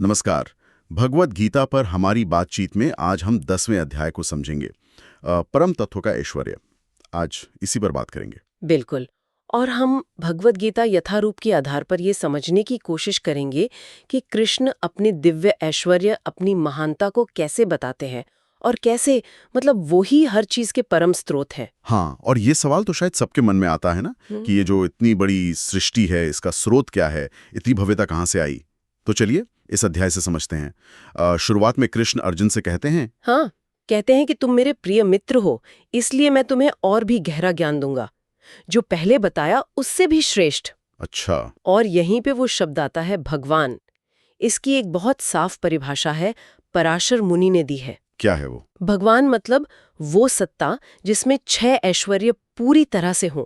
नमस्कार। भगवत गीता पर हमारी बातचीत में आज हम 10वें अध्याय को समझेंगे। परम तत्व का ऐश्वर्य। आज इसी पर बात करेंगे। बिल्कुल। और हम भगवत गीता यथारूप के आधार पर ये समझने की कोशिश करेंगे कि कृष्ण अपने दिव्य ऐश्वर्य, अपनी महानता को कैसे बताते हैं और कैसे वो ही हर चीज के परम स्रोत है। हाँ, और ये सवाल तो शायद सबके मन में आता है ना, कि ये जो इतनी बड़ी सृष्टि है, इसका स्रोत क्या है, इतनी भव्यता कहाँ से आई। तो चलिए इस अध्याय से समझते हैं। शुरुआत में कृष्ण अर्जुन से कहते हैं। हाँ, कहते हैं कि तुम मेरे प्रिय मित्र हो, इसलिए मैं तुम्हें और भी गहरा ज्ञान दूंगा, जो पहले बताया उससे भी श्रेष्ठ। अच्छा। और यहीं पे वो शब्द आता है भगवान। इसकी एक बहुत साफ परिभाषा है, पराशर मुनि ने दी है। क्या है वो? भगवान मतलब वो सत्ता जिसमें 6 ऐश्वर्य पूरी तरह से हों।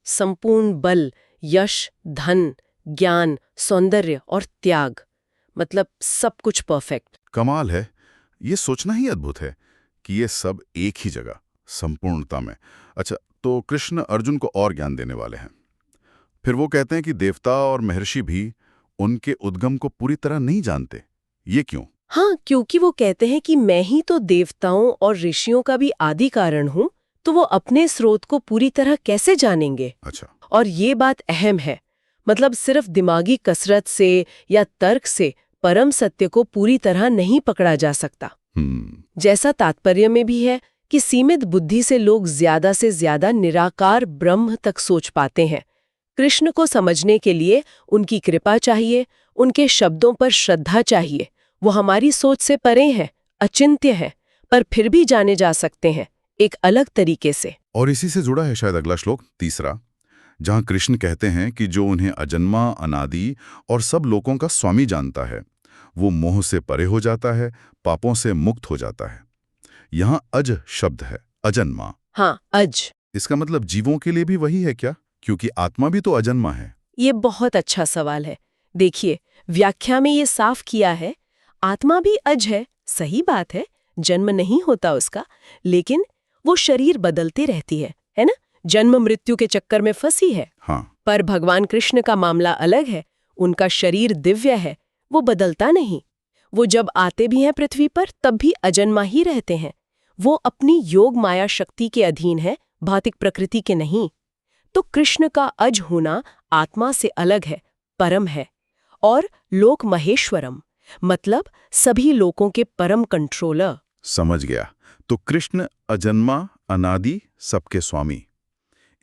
संपूर्ण बल, यश, धन, ज्ञान, सौंदर्य और त्याग, मतलब सब कुछ परफेक्ट। कमाल है। ये सोचना ही अद्भुत है कि ये सब एक ही जगह, संपूर्णता में। अच्छा, तो कृष्ण अर्जुन को और ज्ञान देने वाले हैं। फिर वो कहते हैं कि देवता और महर्षि भी उनके उद्गम को पूरी तरह नहीं जानते। ये क्यों? हाँ, क्योंकि वो कहते हैं कि मैं ही तो देवताओं और ऋषियों का भी आदि कारण हूँ, तो वो अपने स्रोत को पूरी तरह कैसे जानेंगे। अच्छा। और ये बात अहम है। मतलब सिर्फ दिमागी कसरत से या तर्क से परम सत्य को पूरी तरह नहीं पकड़ा जा सकता। जैसा तात्पर्य में भी है कि सीमित बुद्धि से लोग ज्यादा से ज्यादा निराकार ब्रह्म तक सोच पाते हैं। कृष्ण को समझने के लिए उनकी कृपा चाहिए, उनके शब्दों पर श्रद्धा चाहिए। वो हमारी सोच से परे हैं, अचिंत्य हैं, पर फिर भी जाने जा सकते हैं, एक अलग तरीके से। और इसी से जुड़ा है शायद अगला श्लोक, तीसरा, जहां कृष्ण कहते हैं कि जो उन्हें अजन्मा, अनादि और सब लोगों का स्वामी जानता है, वो मोह से परे हो जाता है, पापों से मुक्त हो जाता है। यहाँ अज शब्द है, अजन्मा। हाँ, अज। इसका मतलब जीवों के लिए भी वही है क्या? क्योंकि आत्मा भी तो अजन्मा है। ये बहुत अच्छा सवाल है। देखिए, व्याख्या में ये साफ किया है, आत्मा भी अज है, सही बात है, जन्म नहीं होता उसका, लेकिन वो शरीर बदलती रहती है ना? जन्म मृत्यु के चक्कर में फंसी है। हाँ। पर भगवान कृष्ण का मामला अलग है। उनका शरीर दिव्य है, वो बदलता नहीं। वो जब आते भी हैं पृथ्वी पर, तब भी अजन्मा ही रहते हैं। वो अपनी योग माया शक्ति के अधीन है, भौतिक प्रकृति के नहीं। तो कृष्ण का अज होना आत्मा से अलग है, परम है। और लोक महेश्वरम, मतलब सभी लोकों के परम कंट्रोलर। समझ गया। तो कृष्ण अजन्मा, अनादि, सबके स्वामी।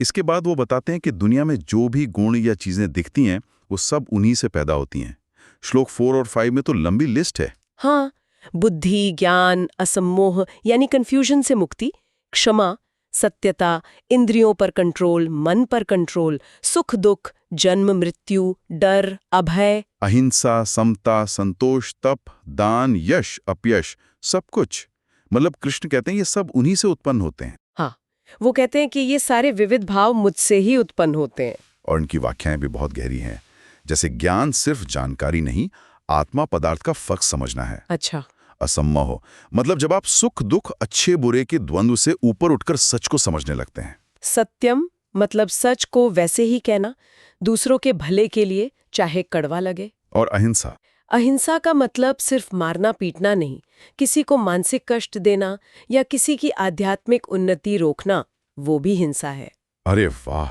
इसके बाद वो बताते हैं कि दुनिया में जो भी गुण या चीजें दिखती हैं, वो सब उन्हीं से पैदा होती हैं। श्लोक 4 और 5 में तो लंबी लिस्ट है। हाँ, बुद्धि, ज्ञान, असम्मोह यानी कंफ्यूजन से मुक्ति, क्षमा, सत्यता, इंद्रियों पर कंट्रोल, मन पर कंट्रोल, सुख दुख, जन्म मृत्यु, डर, अभय, अहिंसा, समता, संतोष, तप, दान, यश, अपयश, सब कुछ। मतलब कृष्ण कहते हैं ये सब उन्हीं से उत्पन्न होते हैं। हाँ, वो कहते हैं कि ये सारे विविध भाव मुझसे ही उत्पन्न होते हैं। और उनकी व्याख्याएं भी बहुत गहरी हैं। जैसे ज्ञान सिर्फ जानकारी नहीं, आत्मा पदार्थ का फर्क समझना है। अच्छा। असम्मोह, मतलब जब आप सुख दुख, अच्छे बुरे के द्वंद्व से ऊपर उठकर सच को समझने लगते हैं। सत्यम, मतलब सच को वैसे ही कहना, दूसरों के भले के लिए, चाहे कड़वा लगे। और अहिंसा। अहिंसा का मतलब सिर्फ मारना पीटना नहीं, किसी को मानसिक कष्ट देना या किसी की आध्यात्मिक उन्नति रोकना, वो भी हिंसा है। अरे वाह,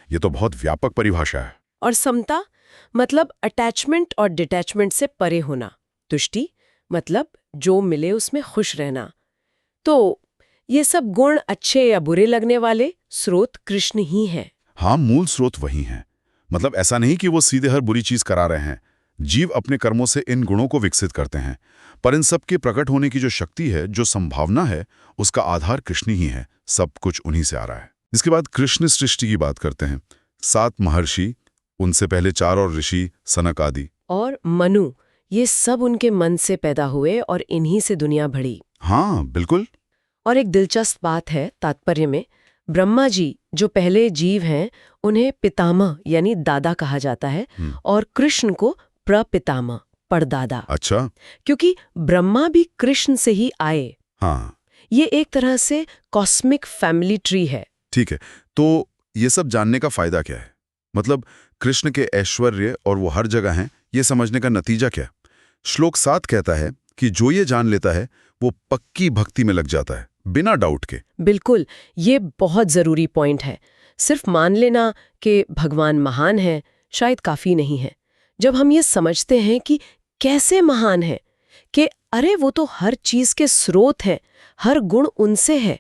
ये तो बहुत व्यापक परिभाषा है। और समता, मतलब अटैचमेंट और डिटैचमेंट से परे होना। तुष्टि, मतलब जो मिले उसमें खुश रहना। तो ये सब गुण अच्छे या बुरे लगने वाले स्रोत कृष्ण ही हैं। हाँ, मूल स्रोत वही हैं। मतलब ऐसा नहीं कि वो सीधे हर बुरी चीज करा रहे हैं। जीव अपने कर्मों से इन गुणों को विकसित करते हैं। पर इन सब के प्रकट होने की जो शक्ति है, जो संभावना है, उसका आधार कृष्ण ही है। सब कुछ उन्हीं से आ रहा है। इसके बाद कृष्ण सृष्टि की बात करते हैं। 7 महर्षि, उनसे पहले 4 और ऋषि, सनक आदि। और मनु, ये सब उनके मन से पैदा हुए और इन्हीं से दुनिया बढ़ी। हाँ, बिल्कुल। और एक दिलचस्प बात है तात्पर्य में, ब्रह्मा जी जो पहले जीव हैं, उन्हें पितामह यानी दादा कहा जाता है, और कृष्ण को प्रपितामह, परदादा। अच्छा। क्योंकि ब्रह्मा भी कृष्ण से ही आए। हाँ, ये एक तरह से कॉस्मिक फैमिली ट्री है। ठीक है। तो ये सब जानने का फायदा क्या है? मतलब कृष्ण के ऐश्वर्य और वो हर जगह हैं, ये समझने का नतीजा क्या है? श्लोक 7 कहता है कि जो ये जान लेता है वो पक्की भक्ति में लग जाता है, बिना डाउट के। बिल्कुल, ये बहुत ज़रूरी पॉइंट है। सिर्फ मान लेना कि भगवान महान है शायद काफ़ी नहीं है। जब हम ये समझते हैं कि कैसे महान है, कि अरे वो तो हर चीज़ के स्रोत हैं, हर गुण उनसे है,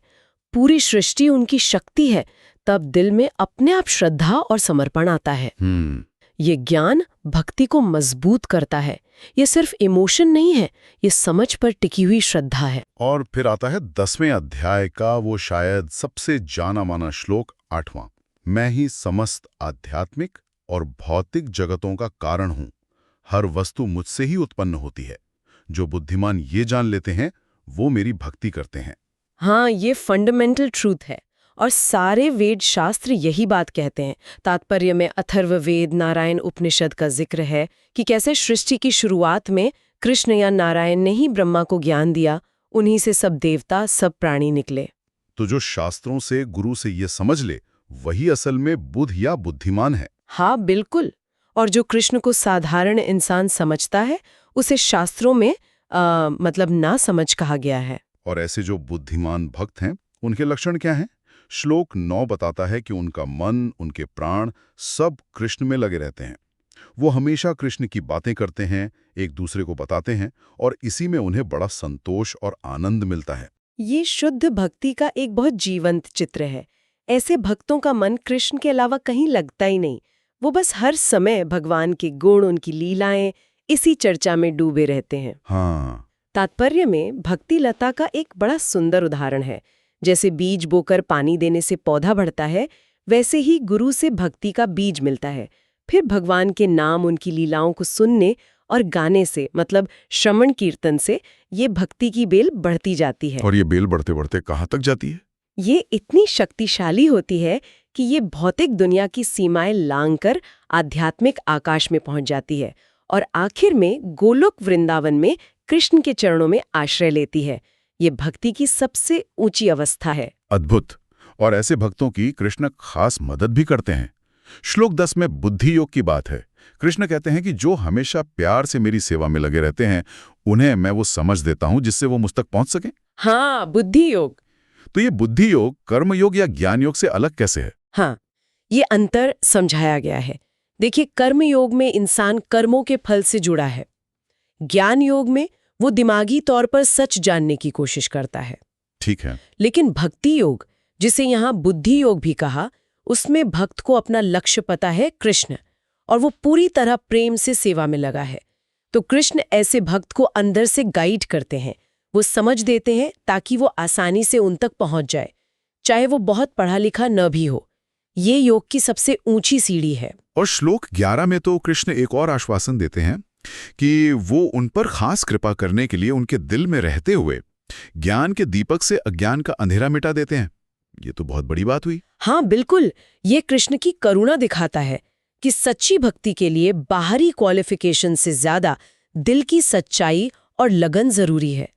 पूरी सृष्टि उनकी शक्ति है, तब दिल में अपने आप श्रद्धा और समर्पण आता है। ये ज्ञान भक्ति को मजबूत करता है। ये सिर्फ इमोशन नहीं है, ये समझ पर टिकी हुई श्रद्धा है। और फिर आता है 10वें अध्याय का वो शायद सबसे जाना माना श्लोक 8वां। मैं ही समस्त आध्यात्मिक और भौतिक जगतों का कारण हूं। हर वस्तु मुझसे ही उत्पन्न होती है। जो बुद्धिमान ये जान लेते हैं वो मेरी भक्ति करते हैं। हाँ, ये फंडामेंटल ट्रूथ है और सारे वेद शास्त्र यही बात कहते हैं। तात्पर्य में अथर्ववेद, नारायण उपनिषद का जिक्र है कि कैसे सृष्टि की शुरुआत में कृष्ण या नारायण ने ही ब्रह्मा को ज्ञान दिया, उन्हीं से सब देवता, सब प्राणी निकले। तो जो शास्त्रों से, गुरु से ये समझ ले, वही असल में बुद्ध या बुद्धिमान है। हाँ, बिल्कुल। और जो कृष्ण को साधारण इंसान समझता है, उसे शास्त्रों में मतलब ना समझ कहा गया है। और ऐसे जो बुद्धिमान भक्त हैं, उनके लक्षण क्या हैं? श्लोक 9 बताता है कि उनका मन, उनके प्राण सब कृष्ण में लगे रहते हैं। वो हमेशा कृष्ण की बातें करते हैं, एक दूसरे को बताते हैं और इसी में उन्हें बड़ा संतोष और आनंद मिलता है। ये शुद्ध भक्ति का एक बहुत जीवंत चित्र है। ऐसे भक्तों का मन कृष्ण के अलावा कहीं लगता ही नहीं। वो बस हर समय भगवान के गुण, उनकी लीलाएं, इसी चर्चा में डूबे रहते हैं। हाँ, तात्पर्य में भक्ति लता का एक बड़ा सुंदर उदाहरण है। जैसे बीज बोकर पानी देने से पौधा बढ़ता है, वैसे ही गुरु से भक्ति का बीज मिलता है। फिर भगवान के नाम, उनकी लीलाओं को सुनने और गाने से, मतलब श्रवण कीर्तन से, ये भक्ति की बेल बढ़ती जाती है। और ये बेल बढ़ते बढ़ते कहाँ तक जाती है? ये इतनी शक्तिशाली होती है कि ये भौतिक दुनिया की सीमाएं लांघकर आध्यात्मिक आकाश में पहुंच जाती है और आखिर में गोलोक वृंदावन में कृष्ण के चरणों में आश्रय लेती है। ये भक्ति की सबसे ऊंची अवस्था है। अद्भुत। और ऐसे भक्तों की कृष्ण खास मदद भी करते हैं। श्लोक 10 में बुद्धि योग की बात है। कृष्ण कहते हैं कि जो हमेशा प्यार से मेरी सेवा में लगे रहते हैं, उन्हें मैं वो समझ देता हूं जिससे वो मुझ तक पहुंच सकें। हाँ, बुद्धि योग। तो ये बुद्धि योग कर्म योग या ज्ञान योग से अलग कैसे है? हाँ, ये अंतर समझाया गया है। देखिए, कर्म योग में इंसान कर्मों के फल से जुड़ा है। ज्ञान योग में वो दिमागी तौर पर सच जानने की कोशिश करता है। ठीक है। लेकिन भक्ति योग, जिसे यहाँ बुद्धि योग भी कहा, उसमें भक्त को अपना लक्ष्य पता है कृष्ण, और वो पूरी तरह प्रेम से सेवा में लगा है। तो कृष्ण ऐसे भक्त को अंदर से गाइड करते हैं, वो समझ देते हैं ताकि वो आसानी से उन तक पहुंच जाए, चाहे वो बहुत पढ़ा लिखा न भी हो। ये योग की सबसे ऊंची सीढ़ी है। और श्लोक 11 में तो कृष्ण एक और आश्वासन देते हैं कि वो उन पर खास कृपा करने के लिए उनके दिल में रहते हुए ज्ञान के दीपक से अज्ञान का अंधेरा मिटा देते हैं। ये तो बहुत बड़ी बात हुई। हाँ, बिल्कुल। ये कृष्ण की करुणा दिखाता है कि सच्ची भक्ति के लिए बाहरी क्वालिफिकेशन से ज्यादा दिल की सच्चाई और लगन जरूरी है।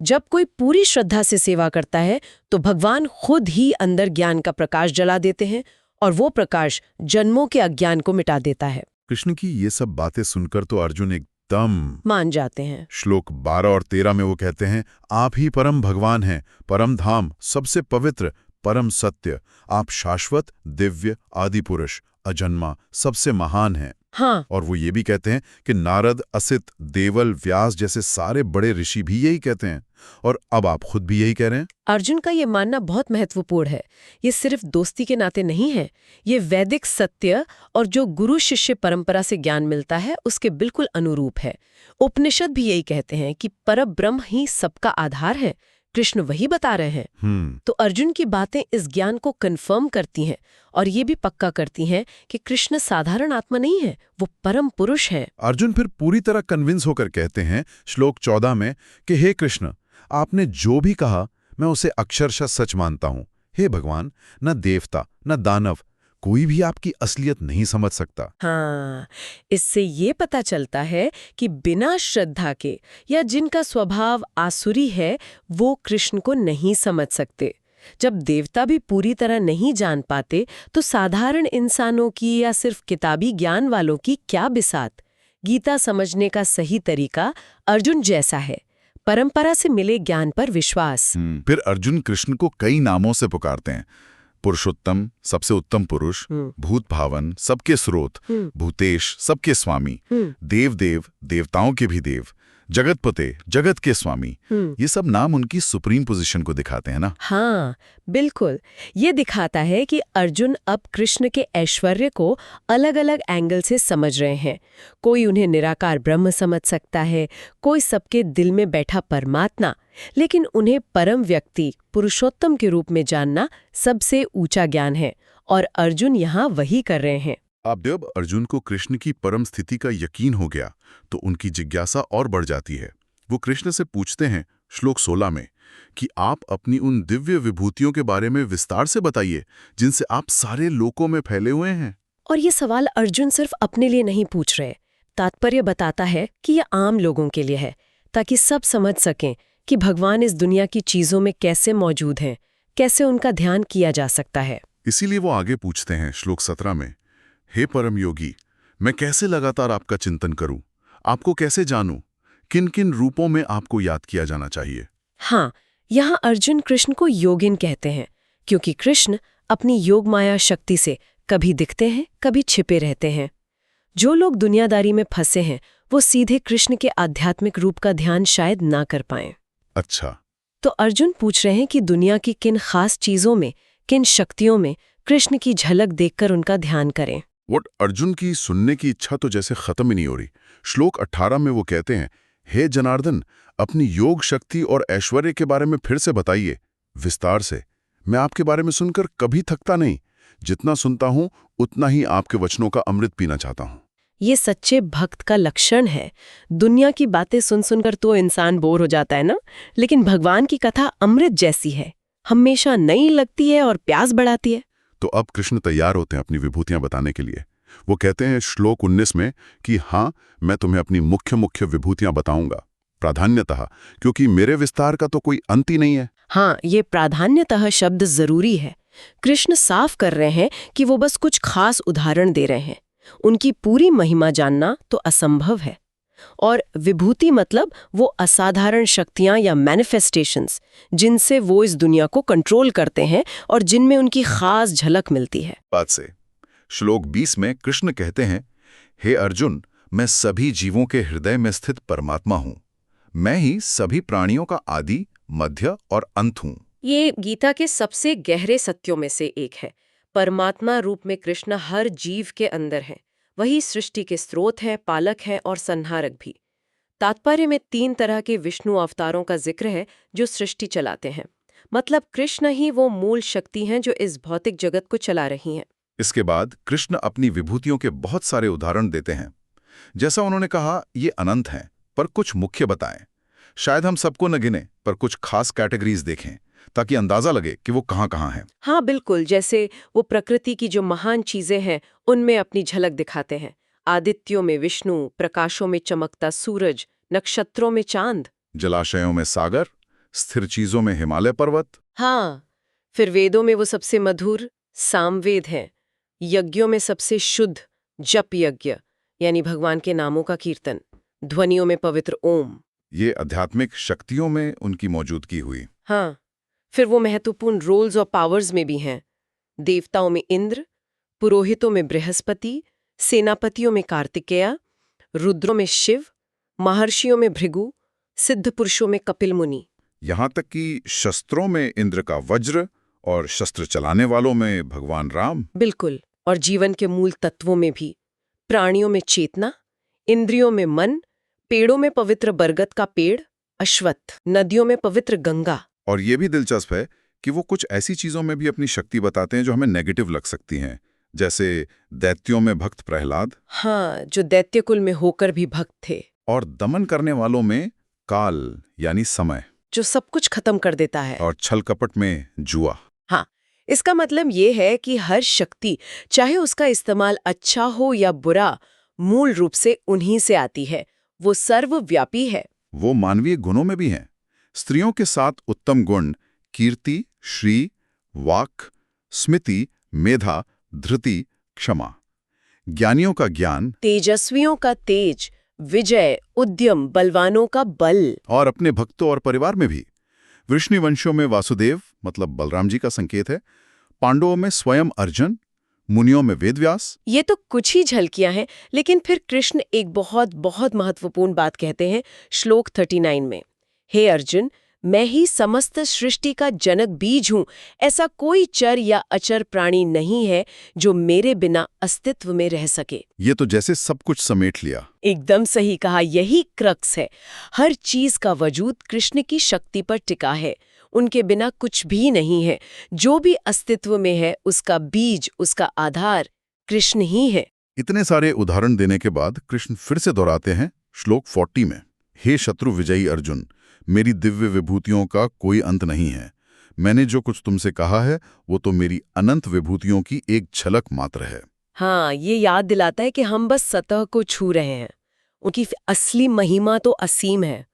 जब कोई पूरी श्रद्धा से सेवा करता है तो भगवान खुद ही अंदर ज्ञान का प्रकाश जला देते हैं और वो प्रकाश जन्मों के अज्ञान को मिटा देता है। कृष्ण की ये सब बातें सुनकर तो अर्जुन एकदम मान जाते हैं। श्लोक 12 और 13 में वो कहते हैं, आप ही परम भगवान हैं, परम धाम, सबसे पवित्र, परम सत्य, आप शाश्वत, दिव्य, आदि पुरुष, अजन्मा, सबसे महान हैं। हाँ। और वो ये भी कहते हैं कि नारद, असित, देवल, व्यास जैसे सारे बड़े ऋषि भी यही कहते हैं, और अब आप खुद भी यही कह रहे हैं। अर्जुन का ये मानना बहुत महत्वपूर्ण है। ये सिर्फ दोस्ती के नाते नहीं है, ये वैदिक सत्य और जो गुरु शिष्य परंपरा से ज्ञान मिलता है उसके बिल्कुल अनुरूप है। उपनिषद भी यही कहते हैं कि परब्रह्म ही सबका आधार है, कृष्ण वही बता रहे हैं। तो अर्जुन की बातें इस ज्ञान को कंफर्म करती हैं और ये भी पक्का करती हैं कि कृष्ण साधारण आत्मा नहीं है, वो परम पुरुष है। अर्जुन फिर पूरी तरह कन्विंस होकर कहते हैं श्लोक 14 में कि हे कृष्ण, आपने जो भी कहा मैं उसे अक्षरशः सच मानता हूं। हे भगवान, न देवता न दानव कोई भी आपकी असलियत नहीं समझ सकता। हाँ, इससे ये पता चलता है कि बिना श्रद्धा के या जिनका स्वभाव आसुरी है वो कृष्ण को नहीं समझ सकते। जब देवता भी पूरी तरह नहीं जान पाते तो साधारण इंसानों की या सिर्फ किताबी ज्ञान वालों की क्या बिसात। गीता समझने का सही तरीका अर्जुन जैसा है, परंपरा से मिले ज्ञान पर विश्वास। फिर अर्जुन कृष्ण को कई नामों से पुकारते हैं। पुरुषोत्तम, सबसे उत्तम पुरुष, भूत भावन, सबके स्रोत, भूतेश, सबके स्वामी, देव, देवताओं के भी देव, जगतपते, जगत के स्वामी। ये सब नाम उनकी सुप्रीम पोजीशन को दिखाते हैं ना। हाँ, बिल्कुल। ये दिखाता है कि अर्जुन अब कृष्ण के ऐश्वर्य को अलग अलग एंगल से समझ रहे हैं। कोई उन्हें निराकार ब्रह्म समझ सकता है, कोई सबके दिल में बैठा परमात्मा, लेकिन उन्हें परम व्यक्ति पुरुषोत्तम के रूप में जानना सबसे ऊंचा ज्ञान है, और अर्जुन यहाँ वही कर रहे हैं। अब जब अर्जुन को कृष्ण की परम स्थिति का यकीन हो गया तो उनकी जिज्ञासा और बढ़ जाती है। वो कृष्ण से पूछते हैं श्लोक 16 में कि आप अपनी उन दिव्य विभूतियों के बारे में विस्तार से बताइए जिनसे आप सारे लोकों में फैले हुए हैं। और ये सवाल अर्जुन सिर्फ अपने लिए नहीं पूछ रहे। तात्पर्य बताता है कि ये आम लोगों के लिए है, ताकि सब समझ सकें कि भगवान इस दुनिया की चीजों में कैसे मौजूद हैं, कैसे उनका ध्यान किया जा सकता है। इसीलिए वो आगे पूछते हैं श्लोक 17 में, हे परम योगी, मैं कैसे लगातार आपका चिंतन करूं, आपको कैसे जानूं, किन किन रूपों में आपको याद किया जाना चाहिए। हाँ, यहाँ अर्जुन कृष्ण को योगिन कहते हैं, क्योंकि कृष्ण अपनी योग माया शक्ति से कभी दिखते हैं, कभी छिपे रहते हैं। जो लोग दुनियादारी में फंसे हैं, वो सीधे कृष्ण के आध्यात्मिक रूप का ध्यान शायद ना कर पाएं। अच्छा, तो अर्जुन पूछ रहे हैं कि दुनिया की किन खास चीजों में, किन शक्तियों में कृष्ण की झलक देखकर उनका ध्यान करें। अर्जुन की सुनने की इच्छा तो जैसे खत्म ही नहीं हो रही। श्लोक 18 में वो कहते हैं, हे जनार्दन, अपनी योग शक्ति और ऐश्वर्य के बारे में फिर से बताइए विस्तार से। मैं आपके बारे में सुनकर कभी थकता नहीं, जितना सुनता हूं उतना ही आपके वचनों का अमृत पीना चाहता हूं। ये सच्चे भक्त का लक्षण है। दुनिया की बातें सुन सुनकर तो इंसान बोर हो जाता है ना, लेकिन भगवान की कथा अमृत जैसी है, हमेशा नई लगती है और प्यास बढ़ाती है। तो अब कृष्ण तैयार होते हैं अपनी विभूतियां बताने के लिए। वो कहते हैं श्लोक 19 में कि हाँ, मैं तुम्हें अपनी मुख्य विभूतियां बताऊंगा, प्राधान्यतः, क्योंकि मेरे विस्तार का तो कोई अंत ही नहीं है। हाँ, ये प्राधान्यतः शब्द जरूरी है। कृष्ण साफ कर रहे हैं कि वो बस कुछ खास उदाहरण दे रहे हैं। उनकी पूरी महिमा जानना तो असंभव है। और विभूति मतलब वो असाधारण शक्तियां या मैनिफेस्टेशंस, जिनसे वो इस दुनिया को कंट्रोल करते हैं और जिनमें उनकी खास झलक मिलती है। बात से श्लोक 20 में कृष्ण कहते हैं, हे अर्जुन, मैं सभी जीवों के हृदय में स्थित परमात्मा हूं। मैं ही सभी प्राणियों का आदि, मध्य और अंत हूं। ये गीता के सबसे गहरे सत्यों में से एक है। परमात्मा रूप में कृष्ण हर जीव के अंदर है। वही सृष्टि के स्रोत है, पालक है और संहारक भी। तात्पर्य में 3 तरह के विष्णु अवतारों का जिक्र है जो सृष्टि चलाते हैं। मतलब कृष्ण ही वो मूल शक्ति हैं जो इस भौतिक जगत को चला रही हैं। इसके बाद कृष्ण अपनी विभूतियों के बहुत सारे उदाहरण देते हैं। जैसा उन्होंने कहा, ये अनंत हैं, पर कुछ मुख्य बताएं। शायद हम सबको न गिने, पर कुछ खास कैटेगरीज देखें ताकि अंदाजा लगे कि वो कहाँ हैं। हाँ बिल्कुल, जैसे वो प्रकृति की जो महान चीजें हैं उनमें अपनी झलक दिखाते हैं। आदित्यों में विष्णु, प्रकाशों में चमकता सूरज, नक्षत्रों में चांद, जलाशयों में सागर, स्थिर चीजों में हिमालय पर्वत। हाँ, फिर वेदों में वो सबसे मधुर सामवेद हैं। यज्ञों में सबसे शुद्ध जप यज्ञ, यानी भगवान के नामों का कीर्तन। ध्वनियों में पवित्र ओम। ये आध्यात्मिक शक्तियों में उनकी मौजूदगी हुई। हाँ, फिर वो महत्वपूर्ण रोल्स और पावर्स में भी हैं। देवताओं में इंद्र, पुरोहितों में बृहस्पति, सेनापतियों में कार्तिकेय, रुद्रों में शिव, महर्षियों में भृगु, सिद्ध पुरुषों में कपिल मुनि। यहाँ तक कि शस्त्रों में इंद्र का वज्र और शस्त्र चलाने वालों में भगवान राम। बिल्कुल, और जीवन के मूल तत्वों में भी। प्राणियों में चेतना, इंद्रियों में मन, पेड़ों में पवित्र बरगद का पेड़ अश्वत्थ, नदियों में पवित्र गंगा। और ये भी दिलचस्प है कि वो कुछ ऐसी चीजों में भी अपनी शक्ति बताते हैं जो हमें नेगेटिव लग सकती हैं, जैसे दैत्यों में भक्त प्रहलाद। हाँ, जो दैत्य कुल में होकर भी भक्त थे। और दमन करने वालों में काल यानी समय, जो सब कुछ खत्म कर देता है। और छल कपट में जुआ। हाँ, इसका मतलब ये है कि हर शक्ति, चाहे उसका इस्तेमाल अच्छा हो या बुरा, मूल रूप से उन्हीं से आती है। वो सर्वव्यापी है। वो मानवीय गुणों में भी हैं। स्त्रियों के 7 उत्तम गुण कीर्ति, श्री, वाक, स्मृति, मेधा, धृति, क्षमा। ज्ञानियों का ज्ञान, तेजस्वियों का तेज, विजय, उद्यम, बलवानों का बल। और अपने भक्तों और परिवार में भी। वृष्णिवंशों में वासुदेव मतलब बलराम जी का संकेत है, पांडवों में स्वयं अर्जुन, मुनियों में वेदव्यास। ये तो कुछ ही झलकियां हैं, लेकिन फिर कृष्ण एक बहुत बहुत महत्वपूर्ण बात कहते हैं श्लोक 39 में। हे अर्जुन, मैं ही समस्त सृष्टि का जनक बीज हूं। ऐसा कोई चर या अचर प्राणी नहीं है जो मेरे बिना अस्तित्व में रह सके। ये तो जैसे सब कुछ समेट लिया। एकदम सही कहा, यही क्रक्स है। हर चीज का वजूद कृष्ण की शक्ति पर टिका है। उनके बिना कुछ भी नहीं है। जो भी अस्तित्व में है उसका बीज, उसका आधार कृष्ण ही है। इतने सारे उदाहरण देने के बाद कृष्ण फिर से दोहराते हैं श्लोक 40 में, हे शत्रु विजयी अर्जुन, मेरी दिव्य विभूतियों का कोई अंत नहीं है। मैंने जो कुछ तुमसे कहा है वो तो मेरी अनंत विभूतियों की एक झलक मात्र है। हाँ, ये याद दिलाता है कि हम बस सतह को छू रहे हैं। उनकी असली महिमा तो असीम है।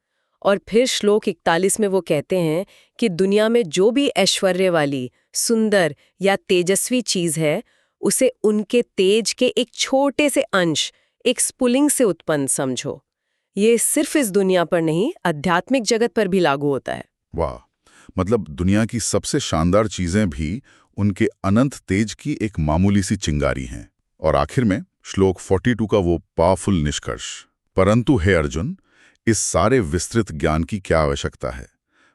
और फिर श्लोक 41 में वो कहते हैं कि दुनिया में जो भी ऐश्वर्य वाली, सुंदर या तेजस्वी चीज है, उसे उनके तेज के एक छोटे से अंश, एक स्फुलिंग से उत्पन्न समझो। ये सिर्फ इस दुनिया पर नहीं, आध्यात्मिक जगत पर भी लागू होता है। वाह, मतलब दुनिया की सबसे शानदार चीजें भी उनके अनंत तेज की एक मामूली सी चिंगारी हैं। और आखिर में श्लोक 42 का वो पावरफुल निष्कर्ष, परंतु हे अर्जुन, इस सारे विस्तृत ज्ञान की क्या आवश्यकता है?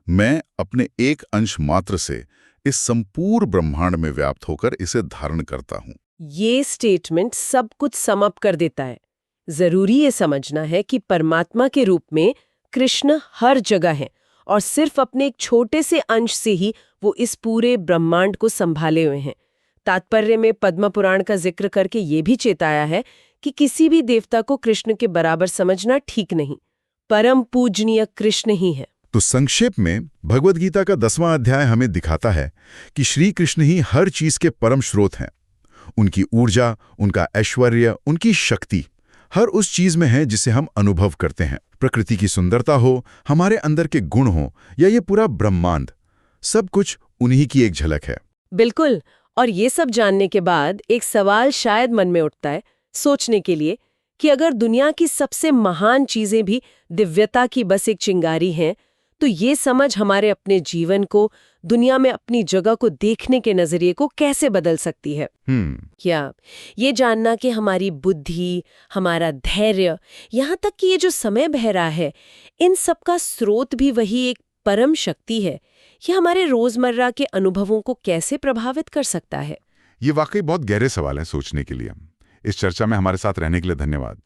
मैं अपने एक अंश मात्र से इस संपूर्ण ब्रह्मांड में व्याप्त होकर इसे धारण करता हूं। ये स्टेटमेंट सब कुछ सम अप कर देता है। जरूरी ये समझना है कि परमात्मा के रूप में कृष्ण हर जगह है और सिर्फ अपने एक छोटे से अंश से ही वो इस पूरे ब्रह्मांड को संभाले हुए हैं। तात्पर्य में पद्म पुराण का जिक्र करके ये भी चेताया है कि किसी भी देवता को कृष्ण के बराबर समझना ठीक नहीं। परम पूजनीय कृष्ण ही है। तो संक्षेप में भगवद गीता का 10वां अध्याय हमें दिखाता है कि श्री कृष्ण ही हर चीज के परम स्रोत हैं। उनकी ऊर्जा, उनका ऐश्वर्य, उनकी शक्ति हर उस चीज में है जिसे हम अनुभव करते हैं। प्रकृति की सुंदरता हो, हमारे अंदर के गुण हो, या ये पूरा ब्रह्मांड, सब कुछ उन्हीं की एक झलक है। बिल्कुल। और ये सब जानने के बाद एक सवाल शायद मन में उठता है, सोचने के लिए, कि अगर दुनिया की सबसे महान चीजें भी दिव्यता की बस एक चिंगारी हैं, तो ये समझ हमारे अपने जीवन को, दुनिया में अपनी जगह को देखने के नजरिए को कैसे बदल सकती है? क्या ये जानना कि हमारी बुद्धि, हमारा धैर्य, यहाँ तक कि ये जो समय बह रहा है, इन सब का स्रोत भी वही एक परम शक्ति है, ये हमारे रोजमर्रा के अनुभवों को कैसे प्रभावित कर सकता है? ये वाकई बहुत गहरे सवाल हैं सोचने के लिए। इस चर्चा में हमारे साथ रहने के लिए धन्यवाद।